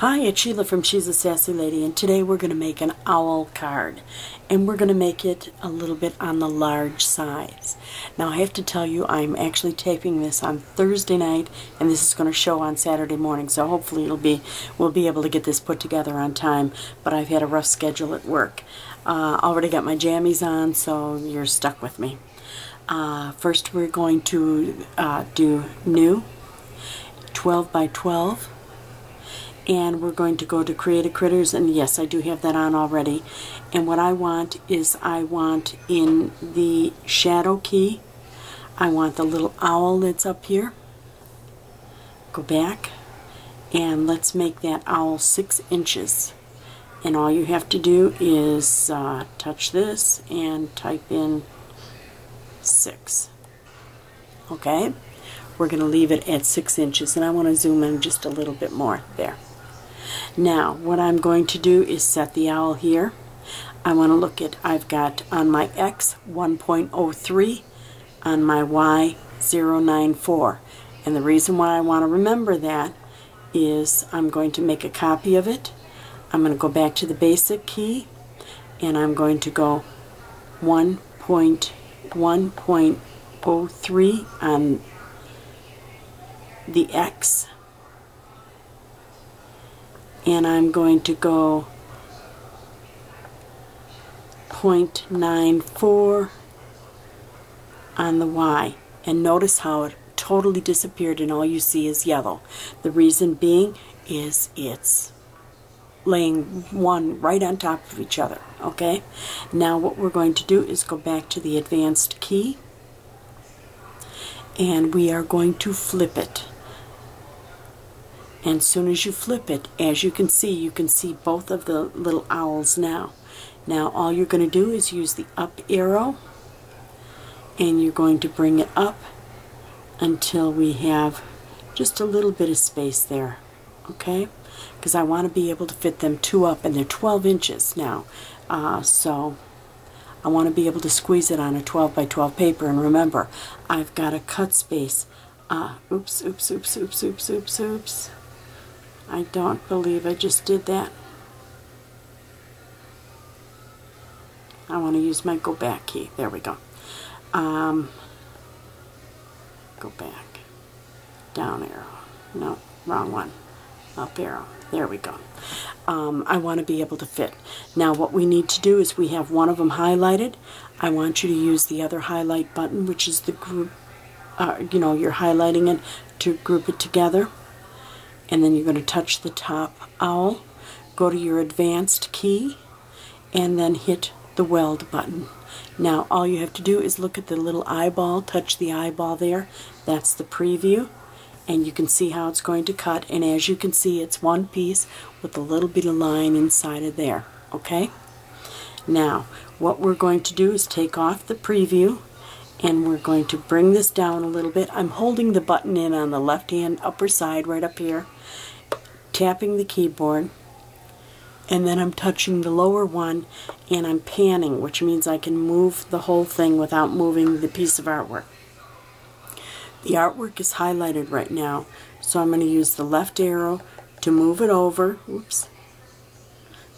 Hi, it's Sheila from She's a Sassy Lady, and today we're going to make an owl card, and we're going to make it a little bit on the large size. Now I have to tell you, I'm actually taping this on Thursday night, and this is going to show on Saturday morning, so hopefully we'll be able to get this put together on time, but I've had a rough schedule at work. Already got my jammies on, so you're stuck with me. First we're going to do new 12 by 12. And we're going to go to Create a Critters, and yes, I do have that on already. And what I want is, I want in the shadow key, I want the little owl that's up here. Go back, and let's make that owl 6 inches. And all you have to do is touch this and type in 6. Okay? We're going to leave it at 6 inches, and I want to zoom in just a little bit more there. Now, what I'm going to do is set the owl here. I want to look at, I've got on my X 1.03, on my Y 0.94. And the reason why I want to remember that is I'm going to make a copy of it. I'm going to go back to the basic key, and I'm going to go 1.03 on the X. And I'm going to go 0.94 on the Y. And notice how it totally disappeared and all you see is yellow. The reason being is it's laying one right on top of each other. Okay? Now what we're going to do is go back to the advanced key, and we are going to flip it. And as soon as you flip it, as you can see both of the little owls now. Now all you're going to do is use the up arrow, and you're going to bring it up until we have just a little bit of space there. Okay? Because I want to be able to fit them 2 up, and they're 12 inches now. So I want to be able to squeeze it on a 12 by 12 paper. And remember, I've got a cut space. Oops. I don't believe I just did that. I want to use my go back key. There we go. Go back. Down arrow. No, wrong one. Up arrow. There we go. I want to be able to fit. Now what we need to do is, we have one of them highlighted. I want you to use the other highlight button, which is the group, you're highlighting it to group it together. And then you're going to touch the top owl, go to your advanced key, and then hit the weld button. Now all you have to do is look at the little eyeball, touch the eyeball there. That's the preview, and you can see how it's going to cut. And as you can see, it's one piece with a little bit of line inside of there. Okay? Now what we're going to do is take off the preview, and we're going to bring this down a little bit. I'm holding the button in on the left hand upper side right up here, tapping the keyboard, and then I'm touching the lower one, and I'm panning, which means I can move the whole thing without moving the piece of artwork. The artwork is highlighted right now, so I'm going to use the left arrow to move it over. Oops.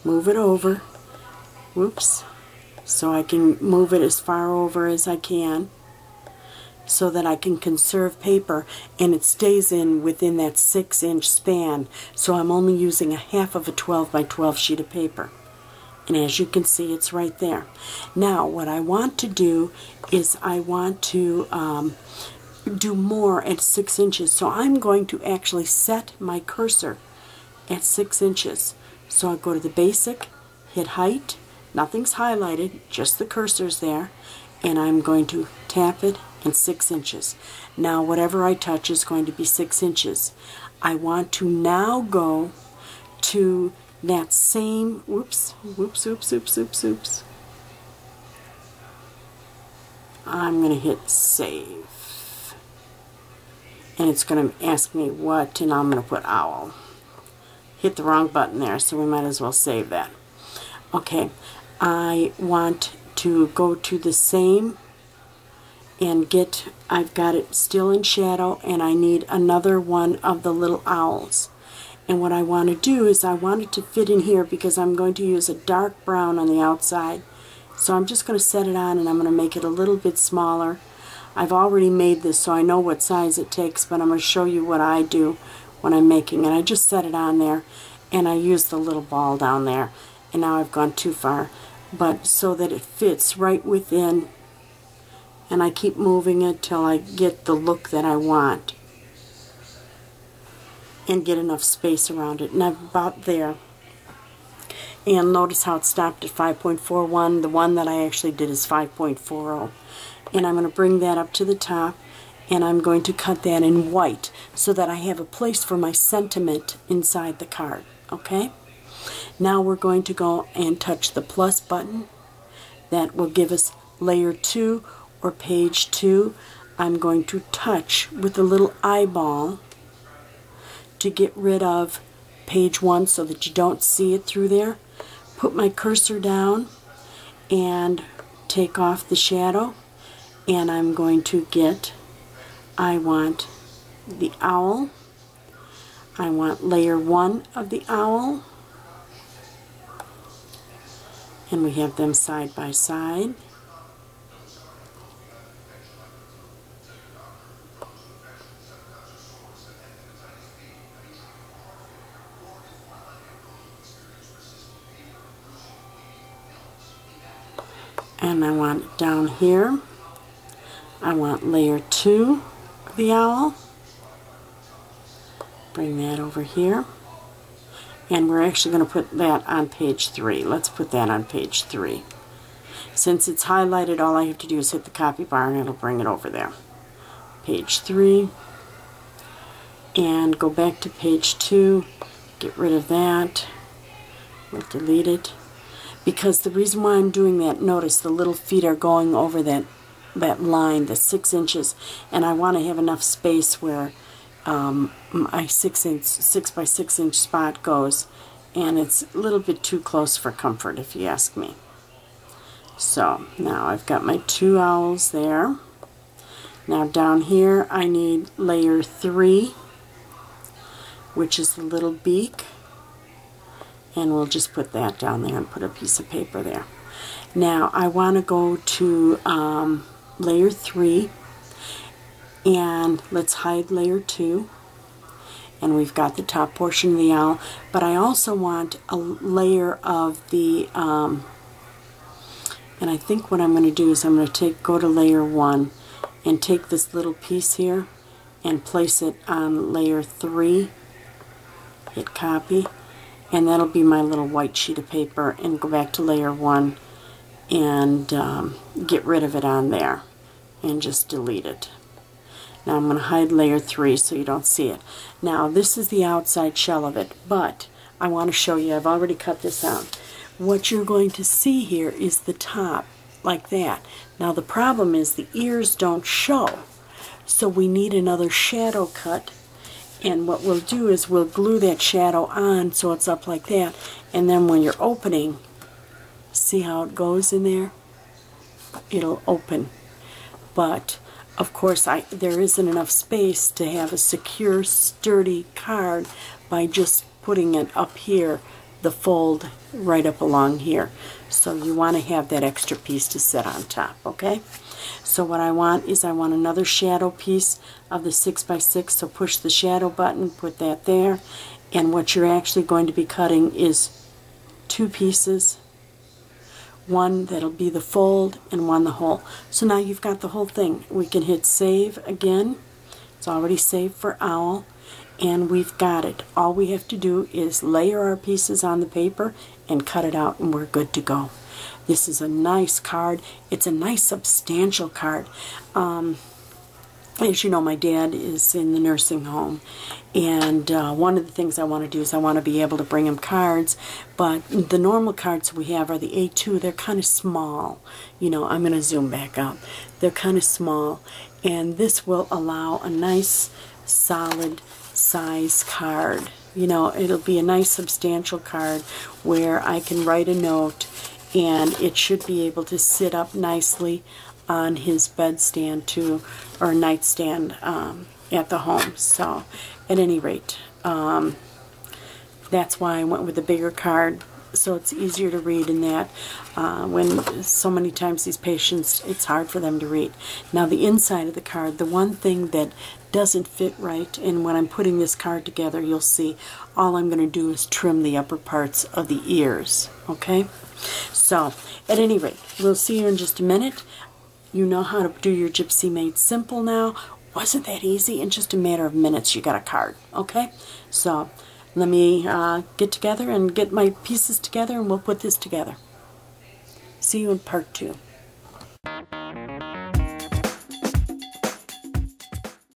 Move it over. Whoops. So I can move it as far over as I can, so that I can conserve paper, and it stays within that 6-inch span. So I'm only using a half of a 12 by 12 sheet of paper. And as you can see, it's right there. Now what I want to do is, I want to do more at 6 inches. So I'm going to actually set my cursor at 6 inches. So I go to the basic, hit height. Nothing's highlighted, just the cursor's there, and I'm going to tap it in 6 inches. Now whatever I touch is going to be 6 inches. I want to now go to that same, oops. I'm going to hit save. And it's going to ask me what, and I'm going to put owl. Hit the wrong button there, so we might as well save that. Okay. I want to go to the same and I've got it still in shadow, and I need another one of the little owls. And what I want to do is I want it to fit in here because I'm going to use a dark brown on the outside. So I'm just going to set it on and I'm going to make it a little bit smaller. I've already made this so I know what size it takes, but I'm going to show you what I do when I'm making it. I just set it on there and I use the little ball down there. And now I've gone too far, but so that it fits right within, and I keep moving it till I get the look that I want and get enough space around it. And I'm about there. And notice how it stopped at 5.41. The one that I actually did is 5.40. And I'm going to bring that up to the top, and I'm going to cut that in white so that I have a place for my sentiment inside the card. Okay? Now we're going to go and touch the plus button. That will give us layer 2 or page 2. I'm going to touch with a little eyeball to get rid of page 1 so that you don't see it through there. Put my cursor down and take off the shadow, and I'm going to get, I want the owl. I want layer 1 of the owl. And we have them side by side. And I want it down here. I want layer 2 of the owl. Bring that over here. And we're actually going to put that on page 3. Let's put that on page 3. Since it's highlighted, all I have to do is hit the copy bar and it'll bring it over there. Page 3. And go back to page 2. Get rid of that. We'll delete it. Because the reason why I'm doing that, notice the little feet are going over that line, the 6 inches. And I want to have enough space where my 6 by 6 inch spot goes, and it's a little bit too close for comfort if you ask me. So now I've got my 2 owls there. Now down here I need layer 3, which is the little beak, and we'll just put that down there and put a piece of paper there. Now I want to go to layer 3, and let's hide layer 2, and we've got the top portion of the owl, but I also want a layer of the and I think what I'm going to do is I'm going to go to layer 1 and take this little piece here and place it on layer 3, hit copy, and that'll be my little white sheet of paper, and go back to layer 1 and get rid of it on there and just delete it. Now I'm going to hide layer 3 so you don't see it. Now this is the outside shell of it, but I want to show you, I've already cut this out. What you're going to see here is the top, like that. Now the problem is the ears don't show, so we need another shadow cut, and what we'll do is we'll glue that shadow on so it's up like that, and then when you're opening, see how it goes in there? It'll open. But of course, there isn't enough space to have a secure, sturdy card by just putting it up here, the fold right up along here. So you want to have that extra piece to sit on top, okay? So what I want is I want another shadow piece of the 6 by 6, so push the shadow button, put that there, and what you're actually going to be cutting is 2 pieces. One that'll be the fold and one the whole. So now you've got the whole thing. We can hit save again. It's already saved for owl, and we've got it. All we have to do is layer our pieces on the paper and cut it out, and we're good to go. This is a nice card. It's a nice substantial card. As you know, my dad is in the nursing home, and one of the things I want to do is I want to be able to bring him cards, but the normal cards we have are the A2. They're kind of small. You know, I'm going to zoom back up. They're kind of small, and this will allow a nice solid size card. You know, it'll be a nice substantial card where I can write a note, and it should be able to sit up nicely on his bedstand too, or nightstand at the home. So at any rate, That's why I went with the bigger card, so it's easier to read in that. When so many times these patients, it's hard for them to read. Now the inside of the card, the one thing that doesn't fit right, and when I'm putting this card together, you'll see all I'm going to do is trim the upper parts of the ears, okay? So, at any rate, we'll see you in just a minute. You know how to do your Gypsy Made Simple now. Wasn't that easy? In just a matter of minutes, you got a card, okay? So, let me get together and get my pieces together, and we'll put this together. See you in part 2.